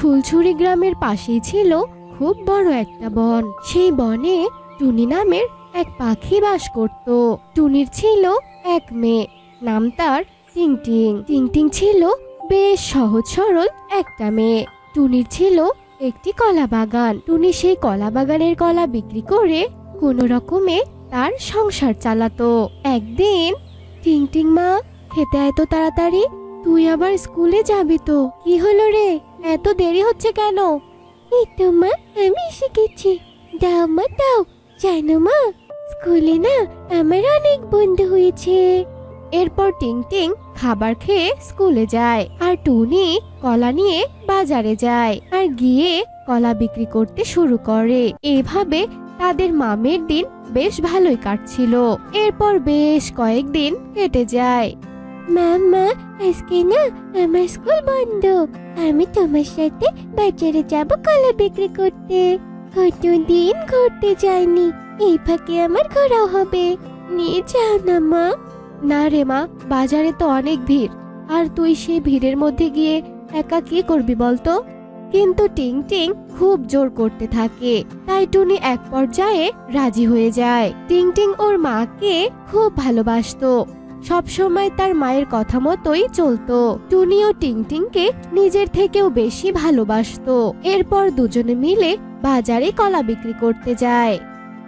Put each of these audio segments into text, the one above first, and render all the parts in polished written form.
ফুলছড়ি গ্রামের পাশেই ছিল খুব বড় একটা বন। সেই বনে টুনি নামের এক পাখি বাস করত। টুনির ছিল এক মেয়ে, নাম তার টিংটিং। টিংটিং ছিল বেশ সহজ সরল একটা মেয়ে। টুনির ছিল একটি কলা বাগান। টুনি সেই কলা বাগানের কলা বিক্রি করে কোনো রকমে তার সংসার চালাতো। একদিন, টিংটিং মা, খেতে আয় তো তাড়াতাড়ি, তুই আবার স্কুলে যাবি তো। কি হলো রে, এত দেরি হচ্ছে কেন? এই তো মা, আমি এসে গেছি। দাও মা দাও। জানো মা, স্কুলে না আমার অনেক বন্ধু হয়েছে। এরপর টিংটিং খাবার খেয়ে স্কুলে যায়, আর টুনি কলা নিয়ে বাজারে যায় আর গিয়ে কলা বিক্রি করতে শুরু করে। এভাবে তাদের মামের দিন বেশ ভালোই কাটছিল। এরপর বেশ কয়েকদিন কেটে যায়। মা, আজকে না আমার স্কুল বন্ধ। আমি তোমার সাথে বাজারে যাব কলা বিক্রি করতে। কতদিন ঘুরতে যাইনি, এই ফাঁকে আমার ঘোরাও হবে। নিয়ে যাও না মা। না রে মা, বাজারে তো অনেক ভিড়, আর তুই সেই ভিড়ের মধ্যে গিয়ে একা কি করবি বলতো? কিন্তু টিংটিং খুব জোর করতে থাকে, তাই টুনি এক পর্যায়ে রাজি হয়ে যায়। টিংটিং ওর মাকে খুব ভালোবাসতো, সব সময় তার মায়ের কথা মতোই চলতো। টুনিও টিংটিংকে নিজের থেকেও বেশি ভালোবাসতো। এরপর দুজনে মিলে বাজারে কলা বিক্রি করতে যায়।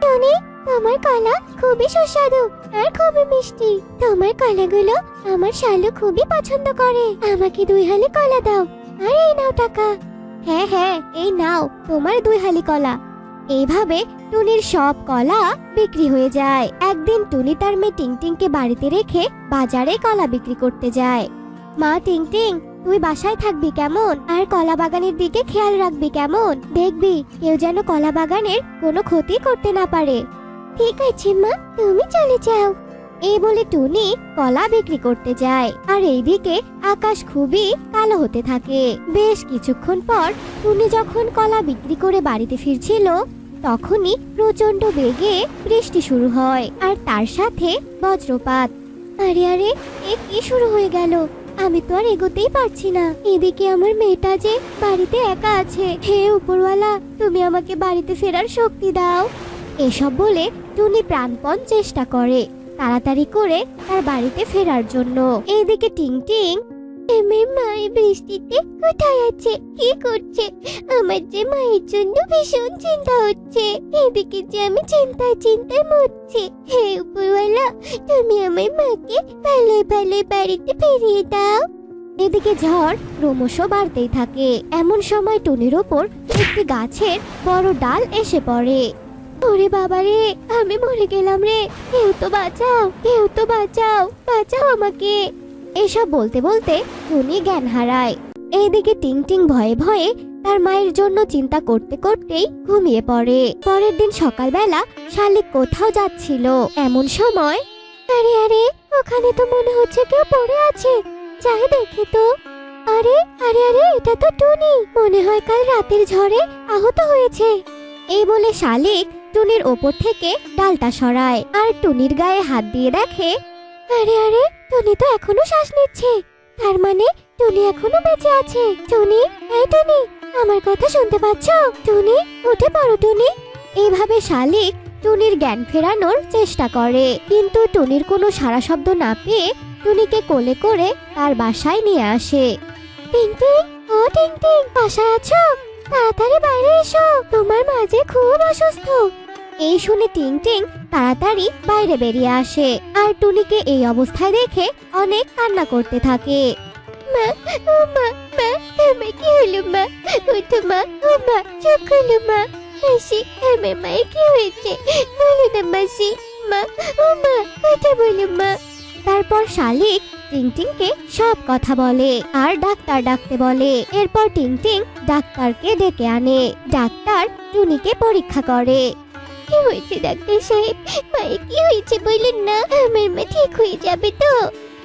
টুনি, তোমার কলা খুবই সুস্বাদু আর খুবই মিষ্টি। তোমার কলাগুলো আমার শালু খুবই পছন্দ করে। আমাকে 2 হালি কলা দাও, আর এই নাও টাকা। হ্যাঁ হ্যাঁ, এই নাও তোমার 2 হালি কলা। এইভাবে টুনির সব কলা বিক্রি হয়ে যায়। একদিন টুনি তার মেয়ে টিংটিংকে বাড়িতে রেখে বাজারে কলা বিক্রি করতে যায়। মা, টিংটিং, তুই বাসায় থাকবি কেমন, আর কলা বাগানের দিকে খেয়াল রাখবি কেমন। দেখবি কেউ যেন কলা বাগানের কোনো ক্ষতি করতে না পারে। ঠিক আছে মা, তুমি চলে যাও। এই বলে টুনি কলা বিক্রি করতে যায়, আর এইদিকে আকাশ খুবই কালো হতে থাকে। বেশ কিছুক্ষণ পর টুনি যখন কলা বিক্রি করে বাড়িতে ফিরছিল, তখনই প্রচন্ড বেগে বৃষ্টি শুরু হয়, আর তার সাথে বজ্রপাত। আরে আরে, এ কি শুরু হয়ে গেল? আমি তো আর এগোতেই পারছি না। এদিকে আমার মেয়েটা যে বাড়িতে একা আছে। হে উপরওয়ালা, তুমি আমাকে বাড়িতে ফেরার শক্তি দাও। এসব বলে টুনি প্রাণপণ চেষ্টা করে তাড়াতাড়ি করে তার বাড়িতে ফেরার জন্য। এইদিকে টিংটিং, আমার মা এই বৃষ্টিতে কোথায় আছে, কি করছে? আমার যে মায়ের জন্য ভীষণ চিন্তা হচ্ছে। এদিকে যে আমি চিন্তায় মরছি। হে উপরওয়ালা, তুমি আমার মাকে ভালোই ভালোই বাড়িতে ফিরিয়ে দাও। এদিকে ঝড় ক্রমশ বাড়তেই থাকে। এমন সময় টুনির ওপর একটি গাছের বড় ডাল এসে পড়ে। ওরে বাবারে, আমি মরে গেলাম রে, কেউ তো বাঁচাও, কেউ তো বাঁচাও, বাঁচাও আমাকে। এসব বলতে বলতে টুনি জ্ঞান হারায়। এইদিকে টিংটিং ভয়ে ভয়ে তার মায়ের জন্য চিন্তা করতে করতেই ঘুমিয়ে পড়ে। পরের দিন সকালবেলা শালিক কোথাও যাচ্ছিল। এমন সময়, আরে আরে, ওখানে তো মনে হচ্ছে কেউ পড়ে আছে, যাই দেখে তো। আরে আরে আরে, এটা তো টুনি, মনে হয় কাল রাতের ঝড়ে আহত হয়েছে। এই বলে শালিক টুনির ওপর থেকে ডালটা সরায়, আর টুনির গায়ে হাত দিয়ে দেখে, আরে আরে, টুনি তো এখনো শ্বাস নিচ্ছে। তার মানে টুনি এখনো বেঁচে আছে। টুনি, এই টুনি, আমার কথা শুনতে পাচ্ছ? টুনি, উঠে পড়ো টুনি। এইভাবে শালিক টুনির জ্ঞান ফেরানোর চেষ্টা করে, কিন্তু টুনির কোনো সাড়া শব্দ না পেয়ে টুনিকে কোলে করে তার বাসায় নিয়ে আসে। টিংটিং, ও টিংটিং, বাসায় আছো? তাড়াতাড়ি বাইরে এসো, তোমার মা যে খুব অসুস্থ। এই শুনে টিংটিং তাড়াতাড়ি বাইরে বেরিয়ে আসে, আর টুনিকে এই অবস্থায় দেখে অনেক কান্না করতে থাকে। মা, ও মা, মা, আমার কি হলো মা? উঠো মা, ও মা, চোখ খুলো মা। মাসি, আমার মায়ের কি হয়েছে? বলো না মাসি। মা, ও মা, কথা বলো মা। তারপর শালিক টিংটিংকে সব কথা বলে আর ডাক্তার ডাকতে বলে। এরপর টিংটিং ডাক্তারকে ডেকে আনে। ডাক্তার টুনিকে পরীক্ষা করে। কি হয়েছে ডাক্তার সাহেব? মায়ের কি হয়েছে বলুন না, আমার মা ঠিক হয়ে যাবে তো?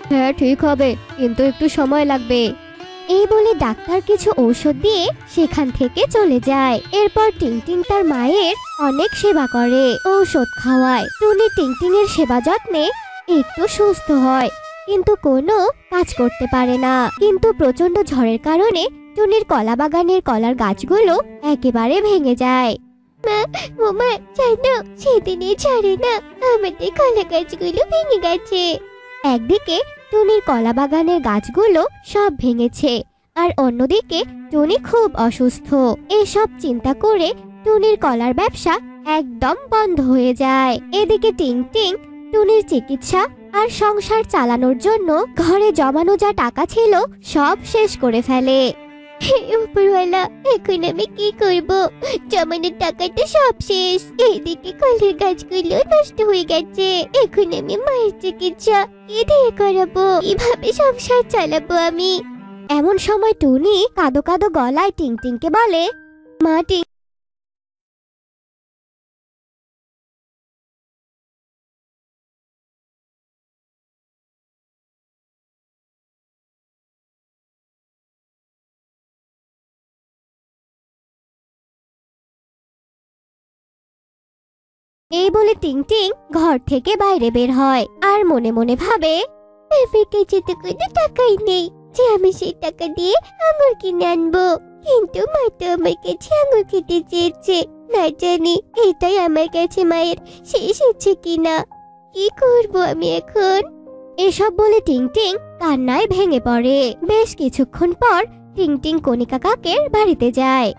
হ্যাঁ, ঠিক হবে, কিন্তু একটু সময় লাগবে। এই বলে ডাক্তার কিছু ঔষধ দিয়ে সেখান থেকে চলে যায়। এরপর টিংটিং তার মায়ের অনেক সেবা করে, ঔষধ খাওয়ায়। টুনি টিংটিং এর সেবা যত্নে একটু সুস্থ হয়, কিন্তু কোনো কাজ করতে পারে না। কিন্তু প্রচন্ড ঝড়ের কারণে টুনির কলা বাগানের কলার গাছগুলো একেবারে ভেঙে যায়। মা, ও মা, জানো সেদিনই ছাড়ে না আমাদের কলা গাছগুলো ভেঙে গেছে। একদিকে টুনির কলা বাগানের গাছগুলো সব ভেঙেছে, আর অন্যদিকে টুনি খুব অসুস্থ। এসব চিন্তা করে টুনির কলার ব্যবসা একদম বন্ধ হয়ে যায়। এদিকে টিংটিং টুনির চিকিৎসা আর সংসার চালানোর জন্য ঘরে জমানো যা টাকা ছিল সব শেষ করে ফেলে। উপরওয়ালা, এখন আমি কি করব? জমানোর টাকাটা সব শেষ, এইদিকে কলের গাছগুলো নষ্ট হয়ে গেছে। এখন আমি মায়ের চিকিৎসা কি দিয়ে করাবো? কিভাবে সংসার চালাবো আমি? এমন সময় টুনি কাঁদো কাঁদো গলায় টিংটিংকে বলে, মা টিং, এই বলে টিংটিং ঘর থেকে বাইরে বের হয় আর মনে মনে ভাবে, আমার কাছে তো কোনো টাকাই নেই যে আমি সেই টাকা দিয়ে আঙুর কিনে আনবো। কিন্তু মা তো আমার কাছে আঙুর খেতে চেয়েছে, না জানি এটাই আমার কাছে মায়ের শেষ ইচ্ছে কিনা। কি করব আমি এখন? এসব বলে টিংটিং কান্নায় ভেঙে পড়ে। বেশ কিছুক্ষণ পর টিংটিং কণিকা কাকের বাড়িতে যায়।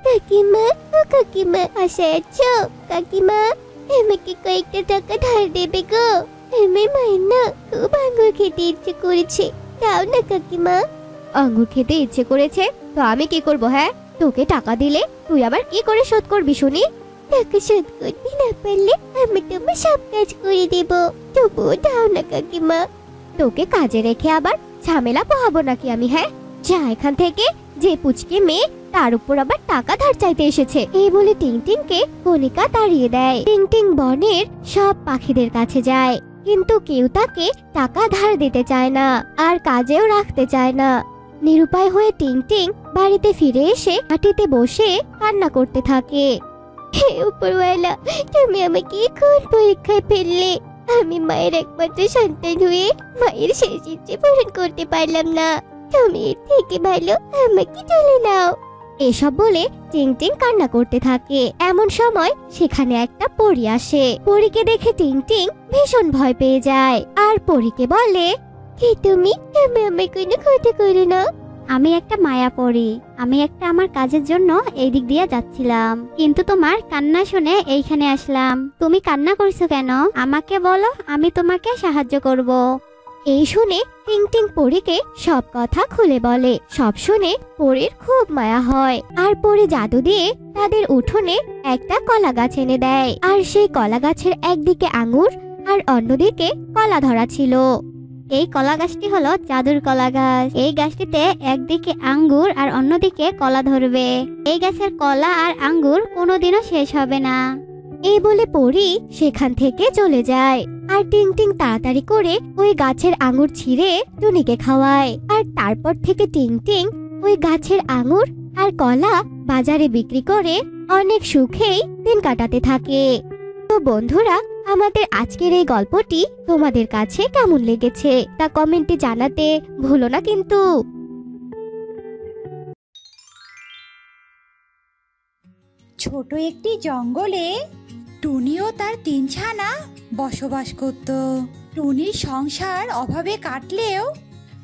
কাকিমা, ও কাকিমা, আশায় আছো? কাকিমা, আমাকে কয়েকটা টাকা ধার দেবে গো? আমার মায়ের না খুব আঙ্গুর খেতে ইচ্ছে করেছে, দাও না কাকিমা। আঙ্গুর খেতে ইচ্ছে করেছে তো আমি কি করব? হ্যাঁ, তোকে টাকা দিলে তুই আবার কি করে শোধ করবি শুনি? টাকা শোধ করতে না পারলে আমি তোমার সব কাজ করে দেব, তবুও দাও না কাকিমা। তোকে কাজে রেখে আবার ঝামেলা পোহাবো নাকি আমি? হ্যাঁ, যা এখান থেকে। যে পুচকে মেয়ে, তার উপর আবার টাকা ধার চাইতে এসেছে। এই বলে টিংটিংকে কণিকা তাড়িয়ে দেয়। টিংটিং বনের সব পাখিদের কাছে যায়, কিন্তু কেউ তাকে টাকা ধার দিতে চায় না আর কাজেও রাখতে চায় না। নিরুপায় হয়ে টিংটিং বাড়িতে ফিরে এসে মাটিতে বসে কান্না করতে থাকে। হে উপরওয়ালা, তুমি আমাকে কোন পরীক্ষায় ফেললে? আমি মায়ের একমাত্র সন্তান হয়ে মায়ের শেষ ইচ্ছে পূরণ করতে পারলাম না। তুমি এর থেকে ভালো আমাকে তুলে নাও। এসব বলে টিংটিং কান্না করতে থাকে। এমন সময় সেখানে একটা পরী আসে। পরীকে দেখে টিংটিং ভীষণ ভয় পেয়ে যায় আর পরীকে বলে, কে তুমি? তুমি আমার কোনো ক্ষতি করো না। আমি একটা মায়া পড়ি। আমি একটা আমার কাজের জন্য এই দিক দিয়ে যাচ্ছিলাম, কিন্তু তোমার কান্না শুনে এইখানে আসলাম। তুমি কান্না করছো কেন? আমাকে বলো, আমি তোমাকে সাহায্য করব। এই শুনে টিংটিং পরীকে সব কথা খুলে বলে। সব শুনে পরীর খুব মায়া হয় আর পরী জাদু দিয়ে তাদের উঠোনে একটা কলা গাছ এনে দেয়। আর সেই কলা গাছের একদিকে আঙুর আর অন্যদিকে কলা ধরা ছিল। এই কলা গাছটি হলো জাদুর কলা গাছ। এই গাছটিতে একদিকে আঙ্গুর আর অন্যদিকে কলা ধরবে। এই গাছের কলা আর আঙ্গুর কোনোদিনও শেষ হবে না। এই বলে পরী সেখান থেকে চলে যায় আর টিংটিং তাড়াতাড়ি করে ওই গাছের আঙুর ছিঁড়ে টুনিকে খাওয়ায়। আর তারপর থেকে টিংটিং ওই গাছের আঙুর আর কলা বাজারে বিক্রি করে অনেক সুখেই দিন কাটাতে থাকে। তো বন্ধুরা, আমাদের আজকের এই গল্পটি তোমাদের কাছে কেমন লেগেছে তা কমেন্টে জানাতে ভুলো না কিন্তু। ছোট একটি জঙ্গলে টুনি ও তার 3 ছানা বসবাস করত। টুনির সংসার অভাবে কাটলেও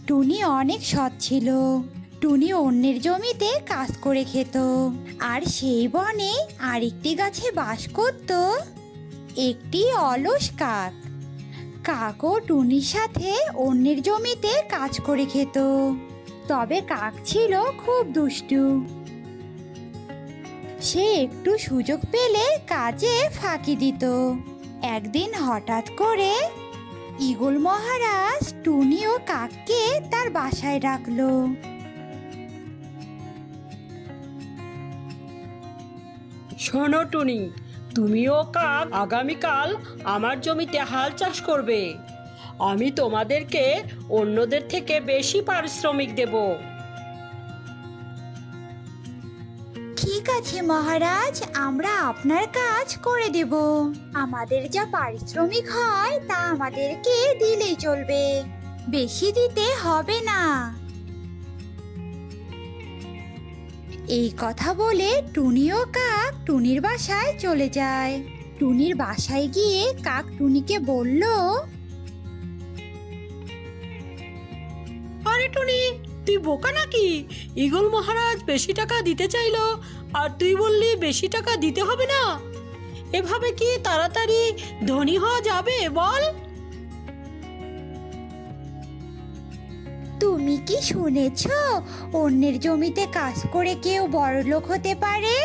টুনি অনেক সৎ ছিল। টুনি অন্যের জমিতে কাজ করে খেত। আর সেই বনে আরেকটি গাছে বাস করত একটি অলস কাক। কাকও টুনির সাথে অন্যের জমিতে কাজ করে খেত। তবে কাক ছিল খুব দুষ্টু। সে একটু সুযোগ পেলে কাজে ফাঁকি দিত। একদিন হঠাৎ করে ঈগল মহারাজ টুনি ও কাককে তার বাসায় ডাকলো। শোনো টুনি, তুমি ও কাক আগামীকাল আমার জমিতে হাল চাষ করবে। আমি তোমাদেরকে অন্যদের থেকে বেশি পারিশ্রমিক দেব। ঠিক আছে মহারাজ, আমরা আপনার কাজ করে দেব। আমাদের যা পারিশ্রমিক হয় তা আমাদেরকে দিলেই চলবে, বেশি দিতে হবে না। এই কথা বলে টুনি ও কাক টুনির বাসায় চলে যায়। টুনির বাসায় গিয়ে কাক টুনিকে বলল, আরে টুনি, তুই বোকা নাকি? ঈগল মহারাজ বেশি টাকা দিতে চাইলো, আর তুই বললি বেশি টাকা দিতে হবে না। এভাবে কি তাড়াতাড়ি ধনী হওয়া যাবে বল? তুমি কি শুনেছ অন্যের জমিতে কাজ করে কেউ বড়লোক হতে পারে?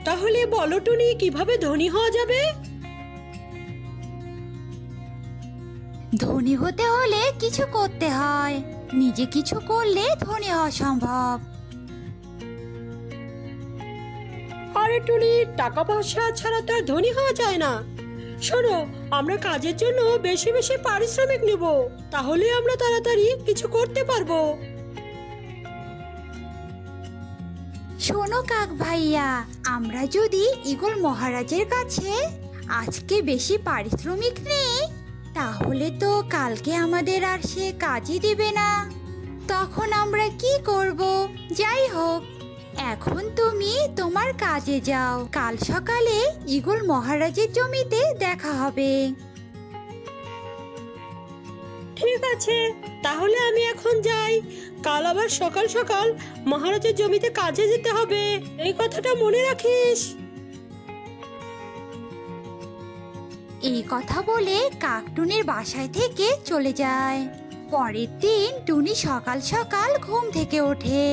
তাহলে বলো টুনি, কিভাবে ধনী হওয়া যাবে? ধনী হতে হলে কিছু করতে হয়, নিজে কিছু করলে ধনী হওয়া সম্ভব। আরে টুনি, টাকা পয়সা ছাড়া তো আর ধনী হওয়া যায় না। শোনো, আমরা কাজের জন্য বেশি বেশি পারিশ্রমিক নেব, তাহলে আমরা তাড়াতাড়ি কিছু করতে পারবো। শোনো কাক ভাইয়া, আমরা যদি ঈগল মহারাজের কাছে আজকে বেশি পারিশ্রমিক নেই, তাহলে তো কালকে আমাদের আর সে কাজই দিবে না। তখন আমরা কি করব? যাই হোক, এখন তুমি তোমার কাজে যাও, কাল সকালে ঈগল মহারাজের জমিতে দেখা হবে। ঠিক আছে, তাহলে আমি এখন যাই। কাল আবার সকাল সকাল মহারাজের জমিতে কাজে যেতে হবে, এই কথাটা মনে রাখিস। এই কথা বলে কাক টুনির বাসায় থেকে চলে যায়। পরের দিন টুনি সকাল সকাল ঘুম থেকে ওঠে।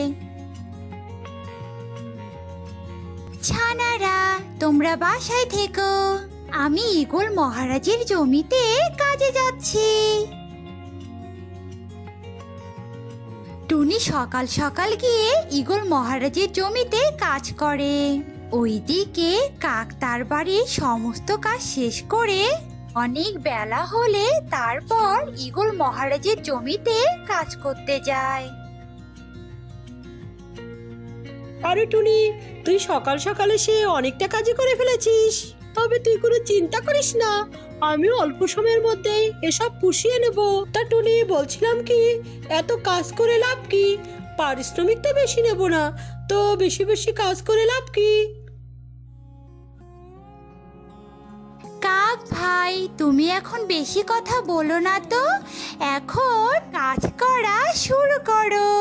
ছানারা, তোমরা বাসায় থেকো, আমি ঈগল মহারাজের জমিতে কাজে যাচ্ছি। টুনি সকাল সকাল গিয়ে ঈগল মহারাজের জমিতে কাজ করে। ওইদিকে কাক তার বাড়ির সমস্ত কাজ শেষ করে অনেক বেলা হলে তারপর ঈগল মহারাজের জমিতে কাজ করতে যায়। আরে টুনি, তুই সকাল সকালে সে অনেকটা কাজই করে ফেলেছিস। তবে তুই কোনো চিন্তা করিস না, আমি অল্প সময়ের মধ্যেই এসব পুষিয়ে নেব। তা টুনি, বলছিলাম কি, এত কাজ করে লাভ কি? পারিশ্রমিক তো বেশি নেব না, তো বেশি বেশি কাজ করে লাভ কি? কাক ভাই, তুমি এখন বেশি কথা বলো না তো, এখন কাজ করা শুরু করো।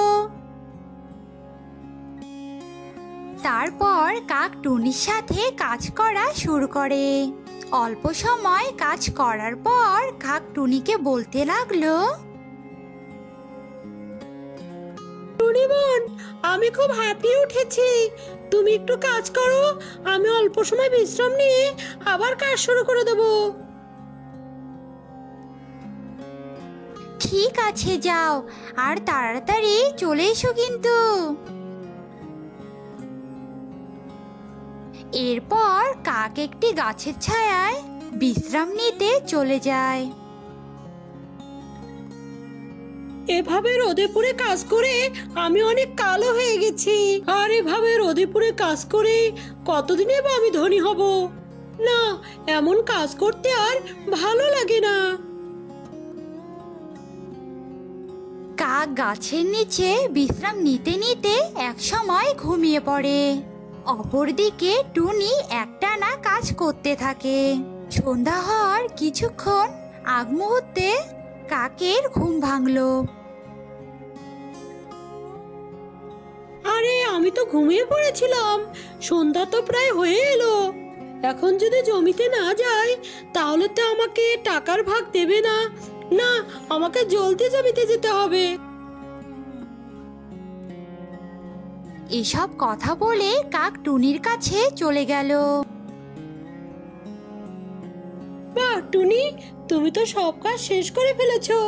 তারপর কাক টুনির সাথে কাজ করা শুরু করে। অল্প সময় কাজ করার পর কাক টুনিকে বলতে লাগলো, টুনি বোন, আমি খুব হাঁপিয়ে উঠেছি, তুমি একটু কাজ করো, আমি অল্প সময় বিশ্রাম নিয়ে আবার কাজ শুরু করে দেবো। ঠিক আছে, যাও, আর তাড়াতাড়ি চলে এসো কিন্তু। এরপর কাক একটি গাছের ছায়ায় বিশ্রাম নিতে চলে যায়। এভাবে রোদে পুড়ে কাজ করে আমি অনেক কালো হয়ে গেছি, আর এভাবে রোদে পুড়ে কাজ করে কতদিনে বা আমি ধনী হব? না, এমন কাজ করতে আর ভালো লাগে না। কাক গাছের নিচে বিশ্রাম নিতে নিতে একসময় ঘুমিয়ে পড়ে। অপরদিকে টুনি একটানা কাজ করতে থাকে। সন্ধ্যা হওয়ার কিছুক্ষণ আগ মুহূর্তে কাকের ঘুম ভাঙলো। আরে, আমি তো ঘুমিয়ে পড়েছিলাম, সন্ধ্যা তো প্রায় হয়ে এলো। এখন যদি জমিতে না যাই তাহলে তো আমাকে টাকার ভাগ দেবে না। না, আমাকে জলদি জমিতে যেতে হবে। এসব কথা বলে কাক টুনির কাছে চলে গেল। বাহ টুনি, তুমি তো সব কাজ শেষ করে ফেলেছো,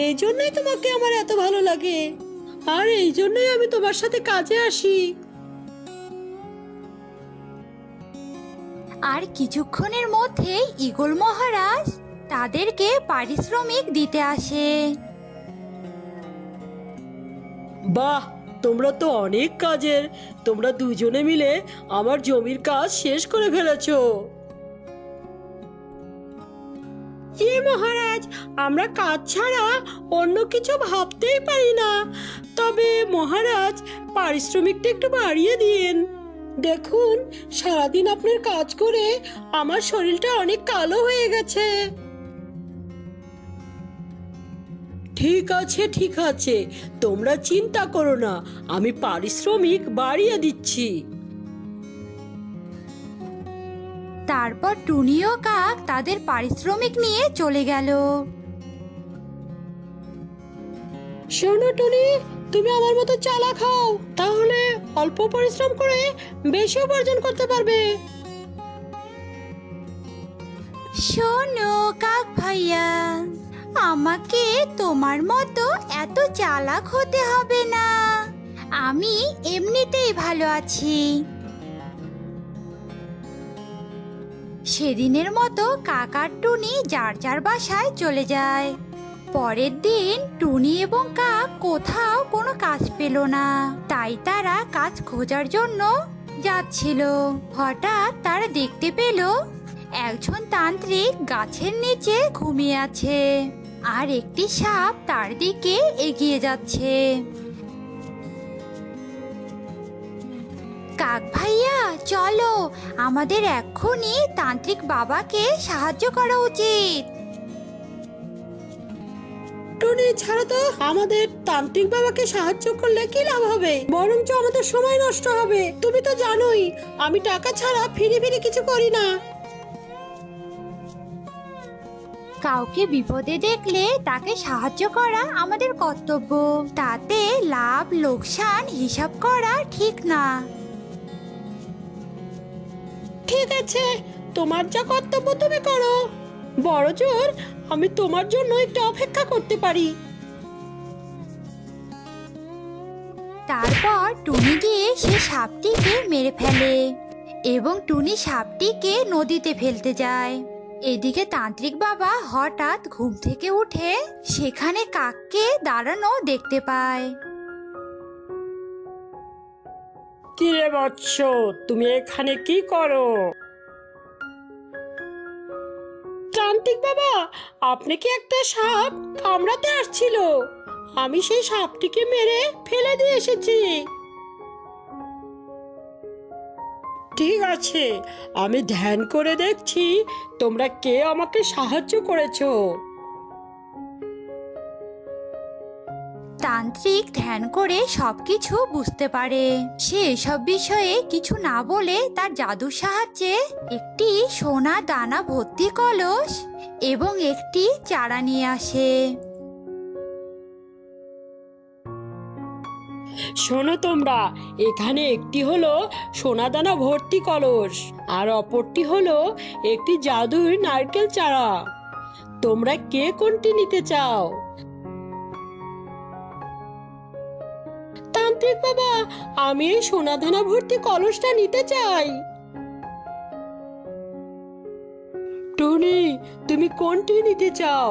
এই জন্যই তোমাকে আমার এত ভালো লাগে, আর এই জন্যই আমি তোমার সাথে কাজে আসি। আর কিছুক্ষণের মধ্যেই ঈগল মহারাজ তাদেরকে পারিশ্রমিক দিতে আসে। বাহ, তোমরা তো অনেক কাজের, তোমরা দুজনে মিলে আমার জমির কাজ শেষ করে ফেলেছো। মহারাজ, আমরা কাজ ছাড়া অন্য কিছু ভাবতেই পারি না। তবে মহারাজ, পারিশ্রমিকটা একটু বাড়িয়ে দিন। দেখুন, সারাদিন আপনার কাজ করে আমার শরীরটা অনেক কালো হয়ে গেছে। ঠিক আছে ঠিক আছে, তোমরা চিন্তা করো না, আমি পারিশ্রমিক বাড়িয়ে দিচ্ছি। তারপর টুনি ও কাক তাদের পারিশ্রমিক নিয়ে চলে গেল। শোনো টুনি, তুমি আমার মতো চালাক হও, তাহলে অল্প পরিশ্রম করে বেশি উপার্জন করতে পারবে। শোনো কাক ভাইয়া, আমাকে তোমার মতো এত চালাক হতে হবে না, আমি এমনিতেই ভালো আছি। সেদিনের মতো কাক আর টুনি যার যার বাসায় চলে যায়। পরের দিন টুনি এবং কাক কোথাও কোনো কাজ পেল না, তাই তারা কাজ খোঁজার জন্য যাচ্ছিল। হঠাৎ তারা দেখতে পেল একজন তান্ত্রিক গাছের নিচে ঘুমিয়ে আছে, আর একটি সাপ তার দিকে এগিয়ে যাচ্ছে। কাক ভাইয়া, চলো, আমাদের এক্ষুনি তান্ত্রিক বাবাকে সাহায্য করা উচিত। টুনি, ছাড়ো তো, আমাদের তান্ত্রিক বাবাকে সাহায্য করলে কি লাভ হবে? বরঞ্চ আমাদের সময় নষ্ট হবে। তুমি তো জানোই আমি টাকা ছাড়া ফিরি ফিরি কিছু করি না। কাউকে বিপদে দেখলে তাকে সাহায্য করা আমাদের কর্তব্য, তাতে লাভ লোকসান হিসাব করা ঠিক না। ঠিক আছে, তোমার যা কর্তব্য তুমি করো। বড় জোর আমি তোমার জন্য একটু অপেক্ষা করতে পারি। তারপর টুনি গিয়ে সে সাপটিকে মেরে ফেলে এবং টুনি সাপটিকে নদীতে ফেলতে যায়। এদিকে তান্ত্রিক বাবা হঠাৎ ঘুম থেকে উঠে সেখানে কাককে দাঁড়ানো দেখতে পায়। কি রে বৎস, তুমি এখানে কি করো? তান্ত্রিক বাবা, আপনাকে একটা সাপ কামড়াতে আসছিল, আমি সেই সাপটিকে মেরে ফেলে দিয়ে এসেছি। ঠিক আছে, আমি ধ্যান করে দেখছি তোমরা কে আমাকে সাহায্য করেছো। তান্ত্রিক ধ্যান করে সবকিছু বুঝতে পারে। সে এসব বিষয়ে কিছু না বলে তার জাদুর সাহায্যে একটি সোনা দানা ভর্তি কলস এবং একটি চারা নিয়ে আসে। শোনো তোমরা, এখানে একটি হলো সোনাদানা ভর্তি কলস, আর অপরটি হলো একটি জাদুর নারকেল চারা। তোমরা কে কোনটি নিতে চাও? তান্ত্রিক বাবা, আমি এই সোনাদানা ভর্তি কলসটা নিতে চাই। টুনি, তুমি কোনটি নিতে চাও?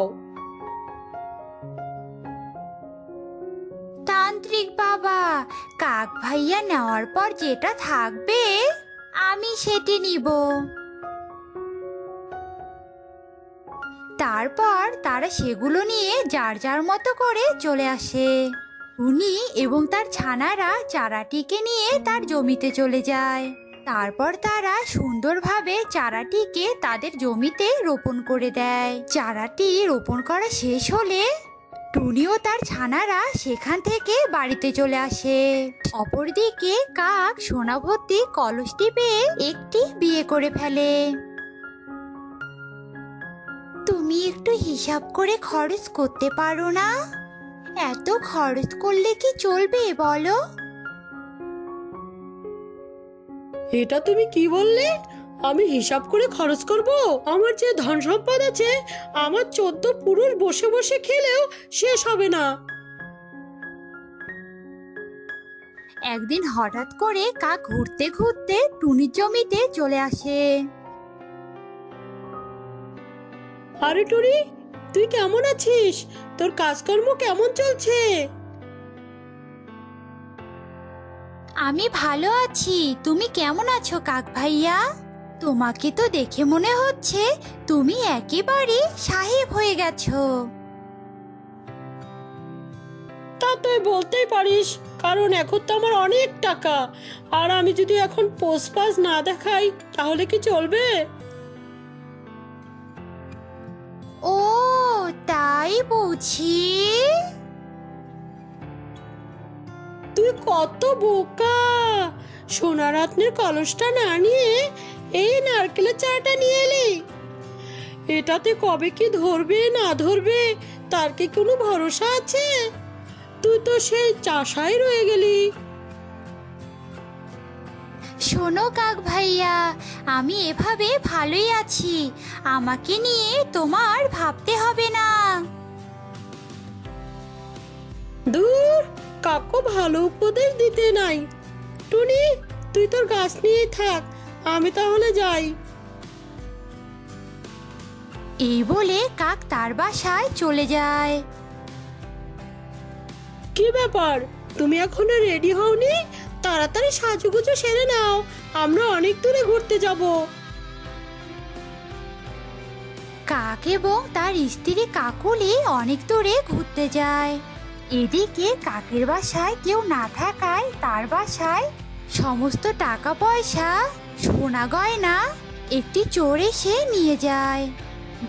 তান্ত্রিক বাবা, কাক ভাইয়া নেওয়ার পর যেটা থাকবে আমি সেটি নিব। তারপর তারা সেগুলো নিয়ে যার যার মতো করে চলে আসে। টুনি এবং তার ছানারা চারাটিকে নিয়ে তার জমিতে চলে যায়। তারপর তারা সুন্দরভাবে চারাটিকে তাদের জমিতে রোপণ করে দেয়। চারাটি রোপণ করা শেষ হলে টুনি ও তার ছানারা সেখান থেকে বাড়িতে চলে আসে। অপরদিকে কাক সোনাভর্তি কলসটি পেয়ে একটি বিয়ে করে ফেলে। তুমি একটু হিসাব করে খরচ করতে পারো না? এত খরচ করলে কি চলবে বলো? এটা তুমি কি বললে? আমি হিসাব করে খরচ করব? আমার যে ধন সম্পদ আছে, আমার 14 পুরুষ বসে বসে খেলেও শেষ হবে না। একদিন হঠাৎ করে কাক ঘুরতে ঘুরতে টুনির জমিতে চলে আসে। আরে টুনি, তুই কেমন আছিস? তোর কাজকর্ম কেমন চলছে? আমি ভালো আছি, তুমি কেমন আছো কাক ভাইয়া? তোমাকে তো দেখে মনে হচ্ছে তুমি একেবারে সাহেব হয়ে গেছো। তা তুই বলতেই পারিস, কারণ এখন তো আমার অনেক টাকা, আর আমি যদি এখন পোস্ট পাস না দেখাই তাহলে কি চলবে? ও তাই বুঝি। তুই কত বোকা! সোনারত্নের কলসটা না নিয়ে এই নারকেলের চাটা নিয়ে এলি। এটাতে কবে কি ধরবে না ধরবে তার কি কোনো ভরসা আছে? তুই তো সেই চাষাই রয়ে গেলি। শোনো কাক ভাইয়া, আমি এভাবে ভালোই আছি, আমাকে নিয়ে তোমার ভাবতে হবে না। দূর, কাকু ভালো উপদেশ দিতে নাই। টুনি, তুই তোর গাছ নিয়েই থাক, আমি তাহলে যাই। এই বলে কাক তার বাসায় চলে যায়। কি ব্যাপার, তুমি এখনো রেডি হওনি? তাড়াতাড়ি সাজুগুজু সেরে নাও, আমরা অনেক দূরে ঘুরতে যাব। কাক এবং তার স্ত্রী কাকুলি অনেক দূরে ঘুরতে যায়। এদিকে কাকের বাসায় কেউ না থাকায় তার বাসায় সমস্ত টাকা পয়সা, সোনা গয়না একটি চোর এসে নিয়ে যায়।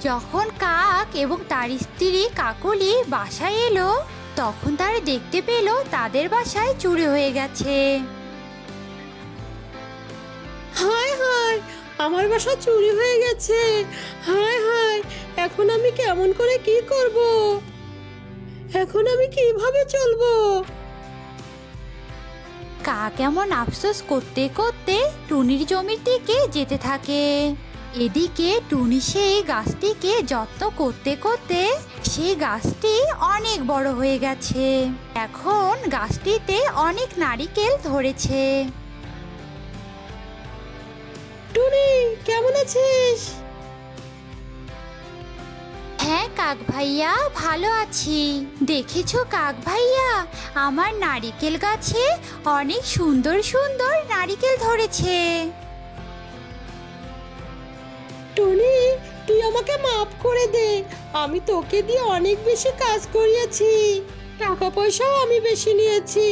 যখন কাক এবং তার স্ত্রী কাকুলি বাসায় এলো, তখন তারা দেখতে পেল তাদের বাসায় চুরি হয়ে গেছে। হায় হায়, আমার বাসা চুরি হয়ে গেছে। হায় হায়, এখন আমি কেমন করে কি করব? এখন আমি কিভাবে চলবো? কাক এমন আফসোস করতে করতে টুনির জমির দিকে যেতে থাকে। এদিকে টুনি সেই গাছটিকে যত্ন করতে করতে সেই গাছটি অনেক বড় হয়ে গেছে। এখন গাছটিতে অনেক নারিকেল ধরেছে। টুনি, কেমন আছিস? হ্যাঁ কাক ভাইয়া, ভালো আছি। দেখেছো কাক ভাইয়া, আমার নারিকেল গাছে অনেক সুন্দর সুন্দর নারিকেল ধরেছে। টুনি, তুই আমাকে মাফ করে দে, আমি তোকে দিয়ে অনেক বেশি কাজ করিয়েছি, টাকা পয়সাও আমি বেশি নিয়েছি,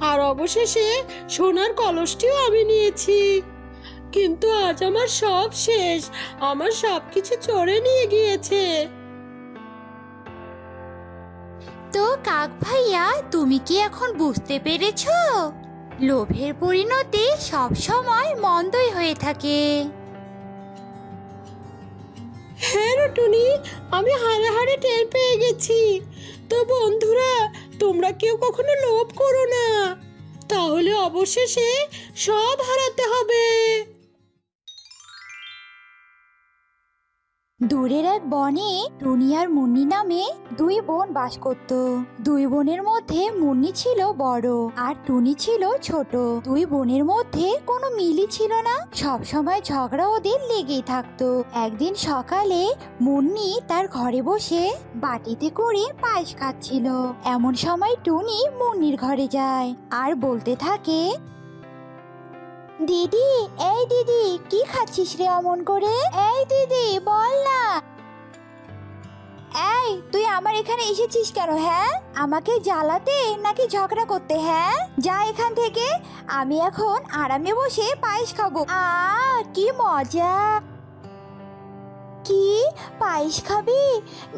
আর অবশেষে সোনার কলসটিও আমি নিয়েছি। কিন্তু আজ আমার সব শেষ, আমার সবকিছু চোরে নিয়ে গিয়েছে। তো কাক ভাইয়া, তুমি কি এখন বুঝতে পেরেছো? লোভের পরিণতি সব সময় মন্দই হয়ে থাকে। হ্যাঁ রে টুনি, আমি হাড়ে হাড়ে টের পেয়ে গেছি। তো বন্ধুরা, তোমরা কেউ কখনো লোভ করো না, তাহলে অবশেষে সব হারাতে হবে। দূরের এক বনে টুনি আর মুন্নি নামে দুই বোন বাস করত। দুই বোনের মধ্যে মুন্নি ছিল বড় আর টুনি ছিল ছোট। দুই বোনের মধ্যে কোনো মিলই ছিল না, সব সময় ঝগড়া ওদের লেগেই থাকতো। একদিন সকালে মুন্নি তার ঘরে বসে বাটিতে করে পায়েস খাচ্ছিল। এমন সময় টুনি মুন্নির ঘরে যায় আর বলতে থাকে, দিদি, এই দিদি, কি খাচ্ছিস রে অমন করে? এই দিদি, বল না। এই, তুই আমার এখানে এসেছিস কেন? হ্যাঁ, আমাকে জ্বালাতে নাকি ঝগড়া করতে? হ্যাঁ, যা এখান থেকে, আমি এখন আরামে বসে পায়েস খাবো। কি মজা! কি পায়েস খাবি?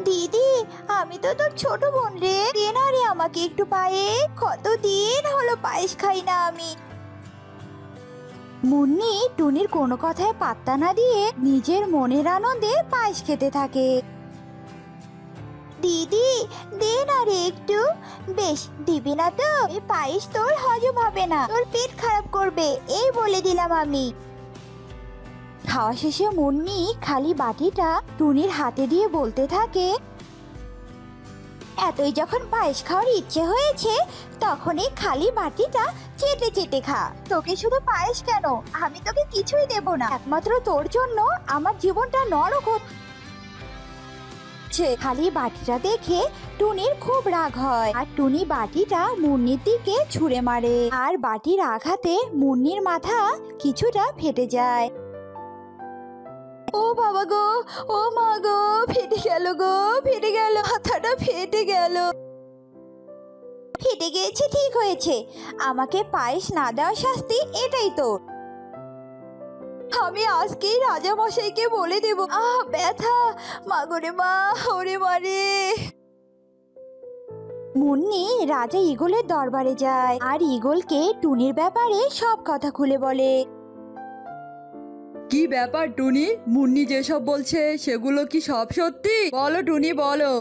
দিদি, আমি তো তোর ছোট বোন রে, দে না রে আমাকে একটু পায়েস, কতদিন হলো পায়েস খাই না আমি। মুন্নি টুনির কোনো কথায় পাত্তা না দিয়ে নিজের মনের আনন্দে পায়েস খেতে থাকে। দিদি, দে না রে একটু। বেশ, দিবি না তো? এই পায়েস তোর হজম হবে না, তোর পেট খারাপ করবে, এই বলে দিলাম আমি। খাওয়া শেষে মুন্নি খালি বাটিটা টুনির হাতে দিয়ে বলতে থাকে, এতই যখন পায়েস খাওয়ার ইচ্ছে হয়েছে, তখন এই খালি বাটিটা চেটে চেটে খা। তোকে শুধু পায়েস কেন, আমি তোকে কিছুই দেব না, একমাত্র তোর জন্য আমার জীবনটা নরক হচ্ছে। খালি বাটিটা দেখে টুনির খুব রাগ হয় আর টুনি বাটিটা মুন্নির দিকে ছুঁড়ে মারে আর বাটির আঘাতে মুন্নির মাথা কিছুটা ফেটে যায়। ও বাবা গো, ও মা গো, ফেটে গেল গো, ফেটে গেল, মাথাটা ফেটে গেল। ফেটে গিয়েছে ঠিক হয়েছে, আমাকে পায়েস না দেওয়ার শাস্তি এটাই তো। আমি আজকেই রাজা মশাইকে বলে দেব। ব্যথা, মা গো রে মা, ওরে মারে। মুন্নি রাজা ঈগলের দরবারে যায় আর ঈগলকে টুনির ব্যাপারে সব কথা খুলে বলে। কি ব্যাপার টুনি, মুন্নি যেসব বলছে সেগুলো কি সব সত্যি? বলো টুনি বলো।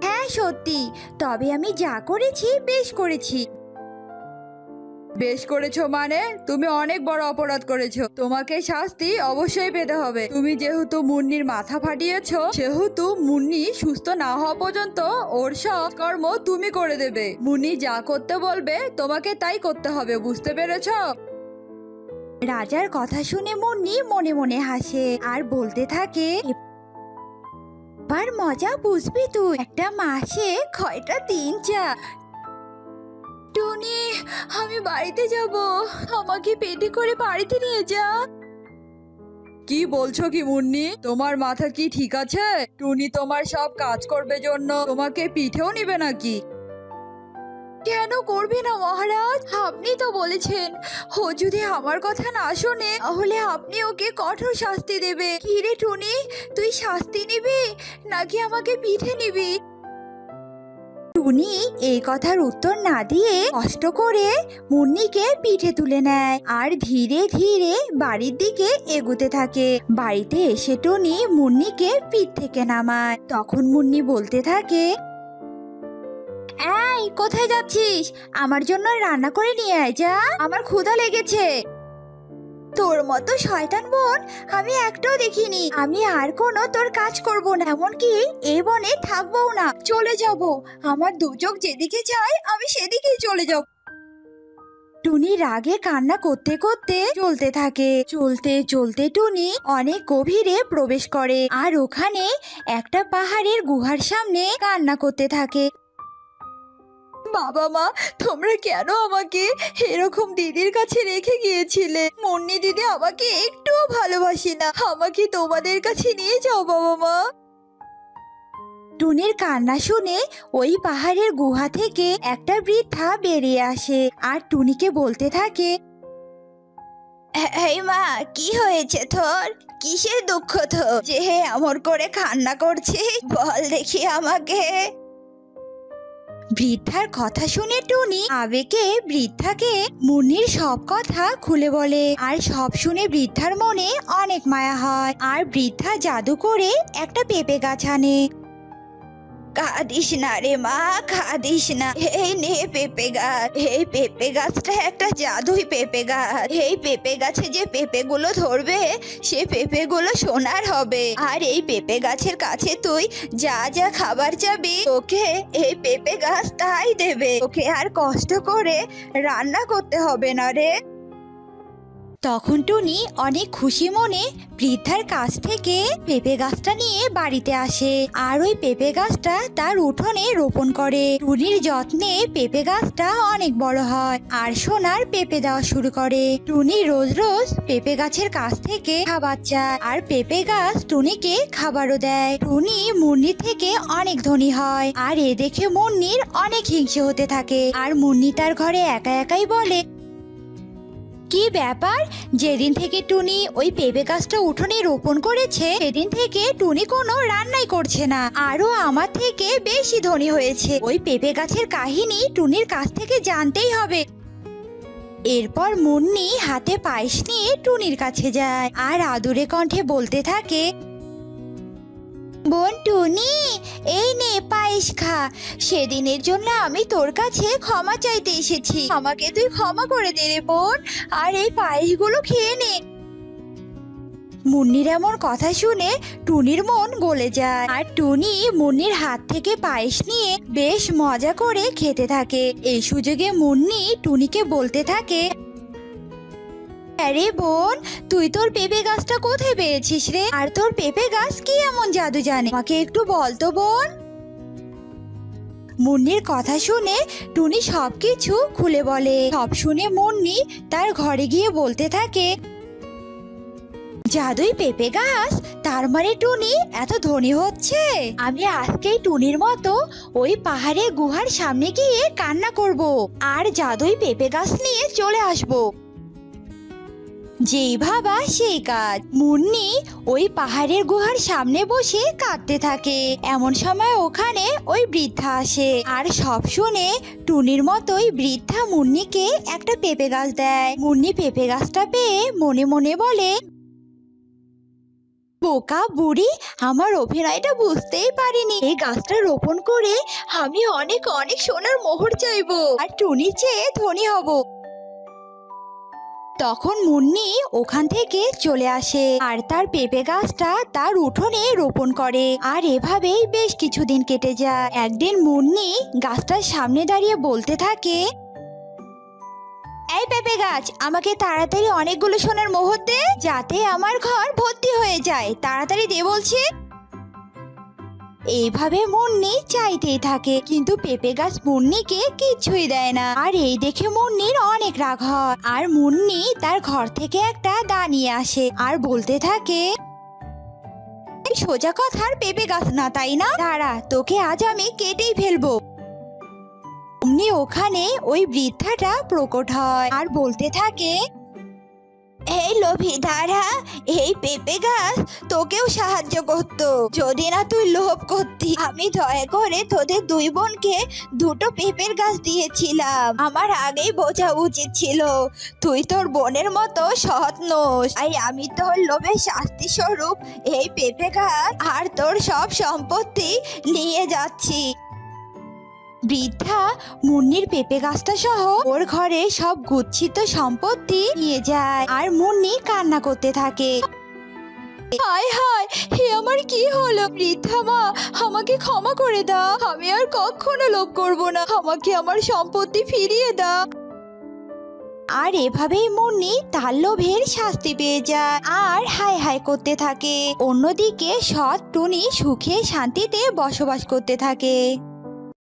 হ্যাঁ সত্যি, তবে আমি যা করেছি বেশ করেছি। বেশ করেছো মানে? তুমি অনেক বড় অপরাধ করেছো, তোমাকে শাস্তি অবশ্যই পেতে হবে। তুমি যেহেতু মুন্নির মাথা ফাটিয়েছো, সেহেতু মুন্নি সুস্থ না হওয়া পর্যন্ত ওর সব কর্ম তুমি করে দেবে। মুন্নি যা করতে বলবে তোমাকে তাই করতে হবে, বুঝতে পেরেছো? রাজার কথা শুনে মুন্নি মনে মনে হাসে আর বলতে থাকে, এবার মজা বুঝবি তুই। একটা মাসে কয়টা দিন যা। টুনি, আমি বাড়িতে যাব, আমাকে পেটে করে বাড়িতে নিয়ে যা। কি বলছো কি মুন্নি, তোমার মাথা কি ঠিক আছে? টুনি তোমার সব কাজ করবে জন্য তোমাকে পিঠেও নিবে নাকি? কেন করবে না মহারাজ? আপনি তো বলেছেন ও যদি আমার কথা না শোনে তাহলে আপনি ওকে কঠোর শাস্তি দেবে। কি রে টুনি, তুই শাস্তি নিবি নাকি আমাকে পিঠে নিবি? টুনি এই কথার উত্তর না দিয়ে কষ্ট করে মুন্নিকে পিঠে তুলে নেয় আর ধীরে ধীরে বাড়ির দিকে এগোতে থাকে। বাড়িতে এসে টুনি মুন্নিকে পিঠ থেকে নামায়। তখন মুন্নি বলতে থাকে, এই কোথায় যাচ্ছিস? আমার জন্য রান্না করে নিয়ে আয় যা, আমার ক্ষুধা লেগেছে। তোর মতো শয়তান বোন আমি একটাও দেখিনি। আমি আর কোনো তোর কাজ করব না, এমনকি এই বনে থাকবো না, চলে যাব। আমার দু চোখ যেদিকে যায় আমি সেদিকেই চলে যাব। টুনি রাগে কান্না করতে করতে চলতে থাকে। চলতে চলতে টুনি অনেক গভীরে প্রবেশ করে আর ওখানে একটা পাহাড়ের গুহার সামনে কান্না করতে থাকে। বাবা মা, তোমরা কেন আমাকে এরকম দিদির কাছে রেখে গিয়েছিলে? মুন্নি দিদি আমাকে একটুও ভালোবাসে না, আমাকে তোমাদের কাছে নিয়ে যাও বাবা মা। টুনির কান্না শুনে ওই পাহাড়ের গুহা থেকে একটা বৃদ্ধা বেরিয়ে আসে আর টুনিকে বলতে থাকে, এই মা, কি হয়েছে তোর? কিসের দুঃখ তো যে এমন করে কান্না করছিস? বল দেখি আমাকে। বৃদ্ধার কথা শুনে টুনি আবেগে বৃদ্ধাকে মুন্নির সব কথা খুলে বলে আর সব শুনে বৃদ্ধার মনে অনেক মায়া হয় আর বৃদ্ধা জাদু করে একটা পেঁপে গাছ আনে। কাঁদিস না রে মা, কাঁদিস না। এই নে পেঁপে গাছ, এই পেঁপে গাছটা একটা জাদুই পেঁপে গাছ। এই পেঁপে গাছে যে পেঁপেগুলো ধরবে সে পেঁপেগুলো সোনার হবে। আর এই পেঁপে গাছের কাছে তুই যা যা খাবার চাবি তোকে এই পেঁপে গাছ তাই দেবে। তোকে আর কষ্ট করে রান্না করতে হবে না রে। তখন টুনি অনেক খুশি মনে বৃদ্ধার কাছ থেকে পেঁপে গাছটা নিয়ে বাড়িতে আসে আর ওই পেঁপে গাছটা তার উঠোনে রোপণ করে। টুনির যত্নে পেঁপে গাছটা অনেক বড় হয় আর সোনার পেঁপে দেওয়া শুরু করে। টুনি রোজ রোজ পেঁপে গাছের কাছ থেকে খাবার চায় আর পেঁপে গাছ টুনিকে খাবারও দেয়। টুনি মুন্নির থেকে অনেক ধনী হয় আর এ দেখে মুন্নির অনেক হিংসে হতে থাকে আর মুন্নি তার ঘরে একা একাই বলে, কি ব্যাপার? যেদিন থেকে টুনি ওই পেঁপে গাছটা উঠোনে রোপণ করেছে সেদিন থেকে টুনি কোনো রান্নাই করছে না, আরো আমার থেকে বেশি ধনী হয়েছে। ওই পেঁপে গাছের কাহিনী টুনির কাছ থেকে জানতেই হবে। এরপর মুন্নি হাতে পায়েস নিয়ে টুনির কাছে যায় আর আদুরে কণ্ঠে বলতে থাকে, বোন টুনি, এই নে পায়েস খা। সেদিনের জন্য আমি তোর কাছে ক্ষমা চাইতে এসেছি, আমাকে তুই ক্ষমা করে দে রে বোন, আর এই পায়েসগুলো খেয়ে নে। মুন্নির এমন কথা শুনে টুনির মন গলে যায় আর টুনি মুন্নির হাত থেকে পায়েস নিয়ে বেশ মজা করে খেতে থাকে। এই সুযোগে মুন্নি টুনিকে বলতে থাকে, আরে বোন, তুই তোর পেঁপে গাছটা কোথায় পেয়েছিস রে? আর তোর পেঁপে গাছ কি এমন জাদু জানে? আমাকে একটু বল তো বোন। মুন্নির কথা শুনে টুনি সবকিছু খুলে বলে। সব শুনে মুন্নি তার ঘরে গিয়ে বলতে থাকে, জাদুই পেঁপে গাছ, তার মানে টুনি এত ধনী হচ্ছে। আমি আজকেই টুনির মতো ওই পাহাড়ে গুহার সামনে গিয়ে কান্না করব আর জাদুই পেঁপে গাছ নিয়ে চলে আসব। যেই ভাবা সেই কাজ। মুন্নি ওই পাহাড়ের গুহার সামনে বসে কাঁদতে থাকে। এমন সময় ওখানে ওই বৃদ্ধা আসে আর সব শুনে টুনির মতোই বৃদ্ধা মুন্নিকে একটা পেঁপে গাছ দেয়। মুন্নি পেঁপে গাছটা পেয়ে মনে মনে বলে, বোকা বুড়ি, আমার অভিনয়টা বুঝতেই পারিনি। এই গাছটা রোপণ করে আমি অনেক অনেক সোনার মোহর চাইবো আর টুনির চেয়ে ধনী হব। তখন মুন্নি ওখান থেকে চলে আসে আর তার পেঁপে গাছটা তার উঠোনে রোপণ করে। আর এভাবেই বেশ কিছুদিন কেটে যায়। একদিন মুন্নি গাছটার সামনে দাঁড়িয়ে বলতে থাকে, এই পেঁপে গাছ, আমাকে তাড়াতাড়ি অনেকগুলো সোনার মোহর দে, যাতে আমার ঘর ভর্তি হয়ে যায়। তাড়াতাড়ি দে বলছে। এইভাবে মুন্নি চাইতেই থাকে, কিন্তু পেঁপে গাছ মুন্নিকে কিছুই দেয় না। আর এই দেখে মুন্নির অনেক রাগ হয় আর মুন্নি তার ঘর থেকে একটা দা নিয়ে আসে আর বলতে থাকে, সোজা কথার পেঁপে গাছ না, তাই না? দাঁড়া, তোকে আজ আমি কেটেই ফেলবো। অমনি ওখানে ওই বৃদ্ধাটা প্রকট হয় আর বলতে থাকে, এই লোভী, দাঁড়া, এই পেঁপে গাছ তোকেও সাহায্য করতো যদি না তুই লোভ করতি। আমি দয়া করে তোদের দুই বোনকে দুটো পেঁপের গাছ দিয়েছিলাম। আমার আগেই বোঝা উচিত ছিল তুই তোর বোনের মতো সৎ নোস। তাই আমি তোর লোভের শাস্তি স্বরূপ এই পেঁপে গাছ আর তোর সব সম্পত্তি নিয়ে যাচ্ছি। বৃদ্ধা মুন্নির পেঁপে গাছটা সহ ওর ঘরে সব গুচ্ছিত সম্পত্তি নিয়ে যায় আর মুন্নি কান্না করতে থাকে। হায় হায়, হে আমার কি হলো? বৃদ্ধা মা, আমাকে ক্ষমা করে দাও। আমি আর কখনো লোভ করব না। আমাকে আমার সম্পত্তি ফিরিয়ে দাও। আর এভাবেই মুন্নি তার লোভের শাস্তি পেয়ে যায় আর হায় হায় করতে থাকে। অন্যদিকে সৎ টুনি সুখে শান্তিতে বসবাস করতে থাকে।